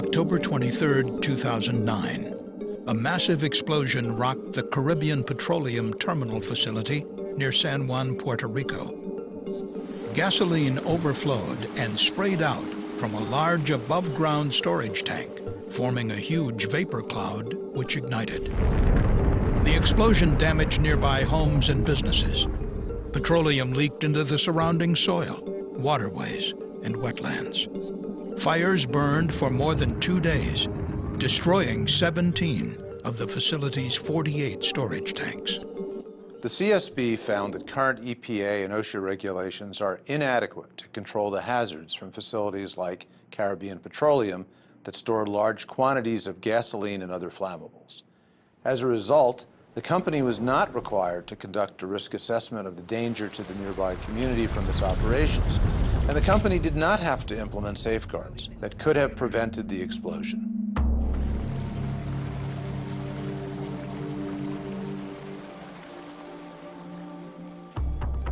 October 23, 2009. A massive explosion rocked the Carribean Petroleum Terminal facility near San Juan, Puerto Rico. Gasoline overflowed and sprayed out from a large above-ground storage tank, forming a huge vapor cloud which ignited. The explosion damaged nearby homes and businesses. Petroleum leaked into the surrounding soil, waterways, and wetlands. Fires burned for more than 2 days, destroying 17 of the facility's 48 storage tanks. The CSB found that current EPA and OSHA regulations are inadequate to control the hazards from facilities like Carribean Petroleum that store large quantities of gasoline and other flammables. As a result, the company was not required to conduct a risk assessment of the danger to the nearby community from its operations, and the company did not have to implement safeguards that could have prevented the explosion.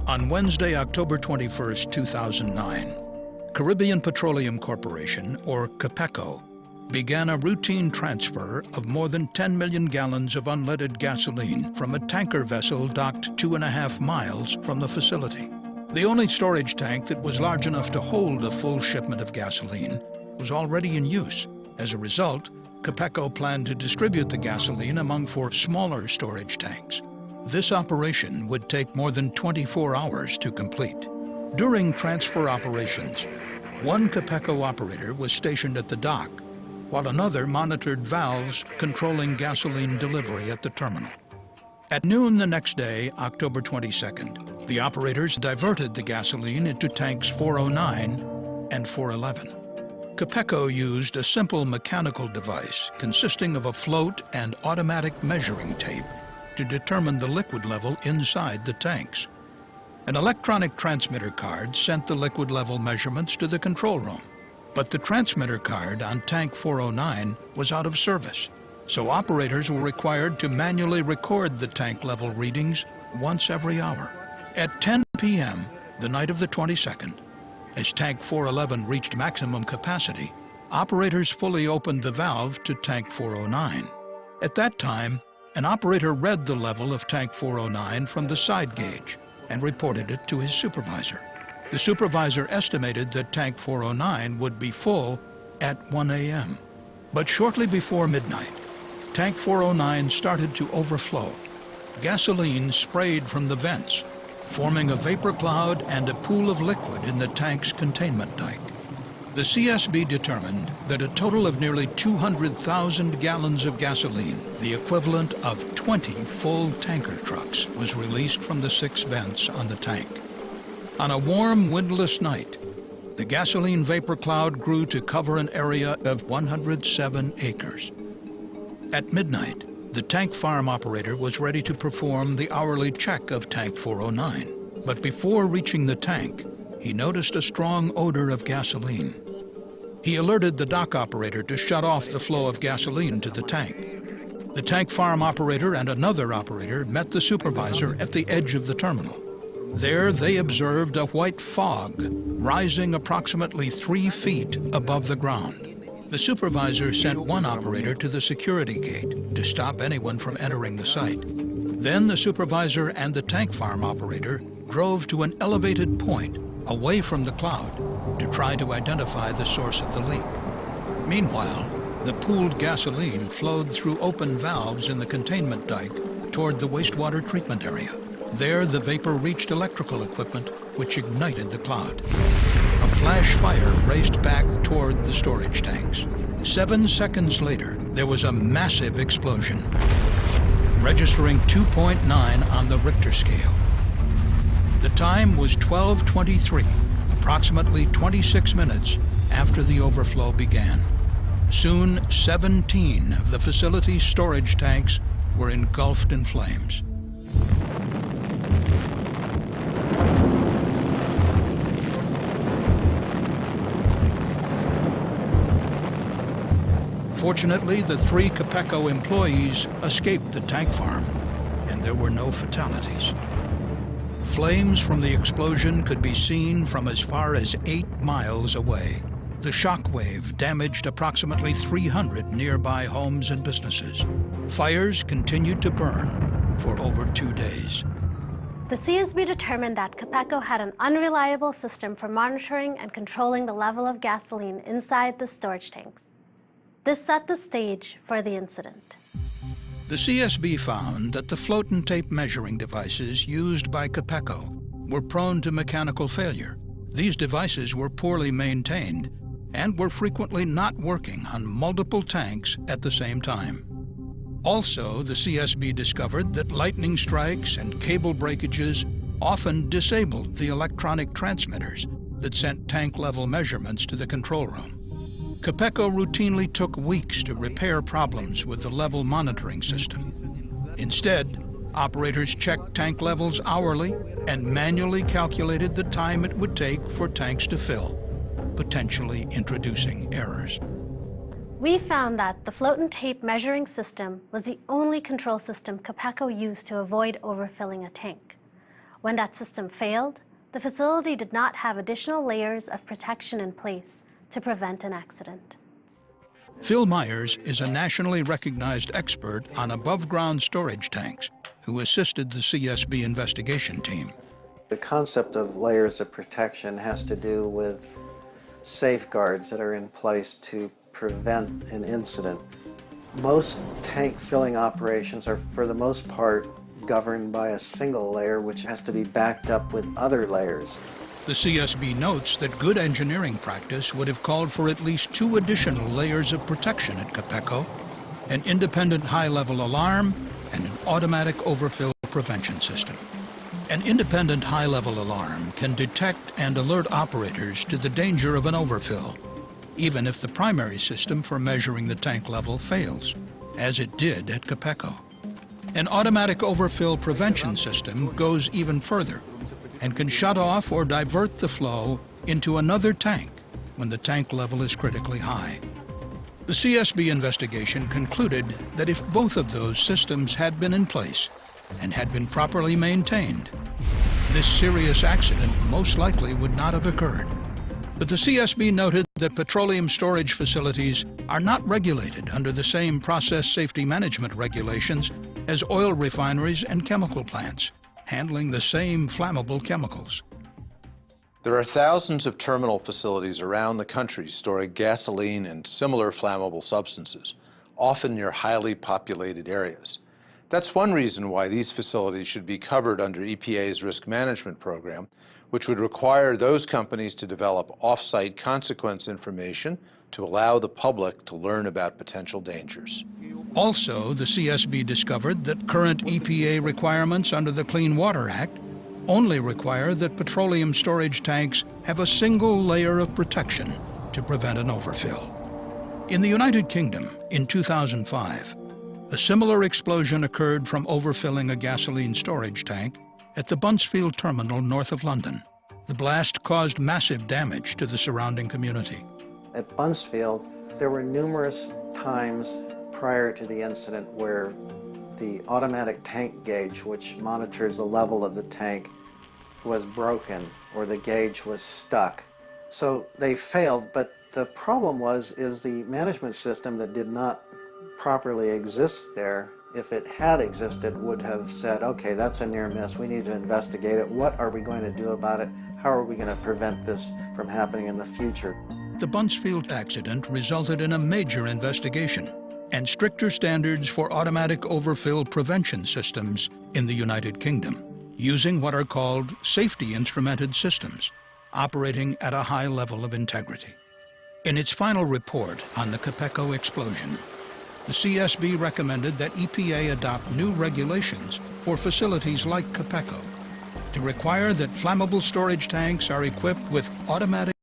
On Wednesday, October 21, 2009, Carribean Petroleum Corporation, or CAPECO, began a routine transfer of more than 10 million gallons of unleaded gasoline from a tanker vessel docked 2.5 miles from the facility. The only storage tank that was large enough to hold a full shipment of gasoline was already in use. As a result, CAPECO planned to distribute the gasoline among 4 smaller storage tanks. This operation would take more than 24 hours to complete. During transfer operations, one CAPECO operator was stationed at the dock, while another monitored valves controlling gasoline delivery at the terminal. At noon the next day, October 22nd, the operators diverted the gasoline into tanks 409 and 411. CAPECO used a simple mechanical device consisting of a float and automatic measuring tape to determine the liquid level inside the tanks. An electronic transmitter card sent the liquid level measurements to the control room. But the transmitter card on tank 409 was out of service, so operators were required to manually record the tank level readings once every hour. At 10 p.m., the night of the 22nd, as tank 411 reached maximum capacity, operators fully opened the valve to tank 409. At that time, an operator read the level of tank 409 from the side gauge and reported it to his supervisor. The supervisor estimated that tank 409 would be full at 1 a.m. But shortly before midnight, tank 409 started to overflow. Gasoline sprayed from the vents, forming a vapor cloud and a pool of liquid in the tank's containment dike. The CSB determined that a total of nearly 200,000 gallons of gasoline, the equivalent of 20 full tanker trucks, was released from the 6 vents on the tank. On a warm, windless night, the gasoline vapor cloud grew to cover an area of 107 acres. At midnight, the tank farm operator was ready to perform the hourly check of tank 409. But before reaching the tank, he noticed a strong odor of gasoline. He alerted the dock operator to shut off the flow of gasoline to the tank. The tank farm operator and another operator met the supervisor at the edge of the terminal. There they observed a white fog rising approximately 3 feet above the ground. The supervisor sent one operator to the security gate to stop anyone from entering the site. Then the supervisor and the tank farm operator drove to an elevated point away from the cloud to try to identify the source of the leak. Meanwhile, the pooled gasoline flowed through open valves in the containment dike toward the wastewater treatment area. There, the vapor reached electrical equipment, which ignited the cloud. A flash fire raced back toward the storage tanks. 7 seconds later, there was a massive explosion, registering 2.9 on the Richter scale. The time was 12:23, approximately 26 minutes after the overflow began. Soon, 17 of the facility's storage tanks were engulfed in flames. Fortunately, the 3 CAPECO employees escaped the tank farm, and there were no fatalities. Flames from the explosion could be seen from as far as 8 miles away. The shock wave damaged approximately 300 nearby homes and businesses. Fires continued to burn for over 2 days. The CSB determined that CAPECO had an unreliable system for monitoring and controlling the level of gasoline inside the storage tanks. This set the stage for the incident. The CSB found that the float and tape measuring devices used by CAPECO were prone to mechanical failure. These devices were poorly maintained and were frequently not working on multiple tanks at the same time. Also, the CSB discovered that lightning strikes and cable breakages often disabled the electronic transmitters that sent tank-level measurements to the control room. CAPECO routinely took weeks to repair problems with the level monitoring system. Instead, operators checked tank levels hourly and manually calculated the time it would take for tanks to fill, potentially introducing errors. We found that the float and tape measuring system was the only control system CAPECO used to avoid overfilling a tank. When that system failed, the facility did not have additional layers of protection in place to prevent an accident. Phil Myers is a nationally recognized expert on above-ground storage tanks who assisted the CSB investigation team. The concept of layers of protection has to do with safeguards that are in place to prevent an incident. Most tank filling operations are, for the most part, governed by a single layer which has to be backed up with other layers. The CSB notes that good engineering practice would have called for at least 2 additional layers of protection at CAPECO, an independent high-level alarm and an automatic overfill prevention system. An independent high-level alarm can detect and alert operators to the danger of an overfill, even if the primary system for measuring the tank level fails, as it did at CAPECO. An automatic overfill prevention system goes even further and can shut off or divert the flow into another tank when the tank level is critically high. The CSB investigation concluded that if both of those systems had been in place and had been properly maintained, this serious accident most likely would not have occurred. But the CSB noted that petroleum storage facilities are not regulated under the same process safety management regulations as oil refineries and chemical plants, handling the same flammable chemicals. There are thousands of terminal facilities around the country storing gasoline and similar flammable substances, often near highly populated areas. That's one reason why these facilities should be covered under EPA's risk management program, which would require those companies to develop off-site consequence information to allow the public to learn about potential dangers. Also, the CSB discovered that current EPA requirements under the Clean Water Act only require that petroleum storage tanks have a single layer of protection to prevent an overfill. In the United Kingdom, in 2005, a similar explosion occurred from overfilling a gasoline storage tank at the Buncefield terminal north of London. The blast caused massive damage to the surrounding community. At Buncefield, there were numerous times prior to the incident where the automatic tank gauge, which monitors the level of the tank, was broken or the gauge was stuck. So they failed, but the problem is the management system that did not properly exist there, if it had existed, would have said, okay, that's a near miss, we need to investigate it, what are we going to do about it, how are we going to prevent this from happening in the future? The Buncefield accident resulted in a major investigation and stricter standards for automatic overfill prevention systems in the United Kingdom, using what are called safety instrumented systems, operating at a high level of integrity. In its final report on the CAPECO explosion, the CSB recommended that EPA adopt new regulations for facilities like CAPECO to require that flammable storage tanks are equipped with automatic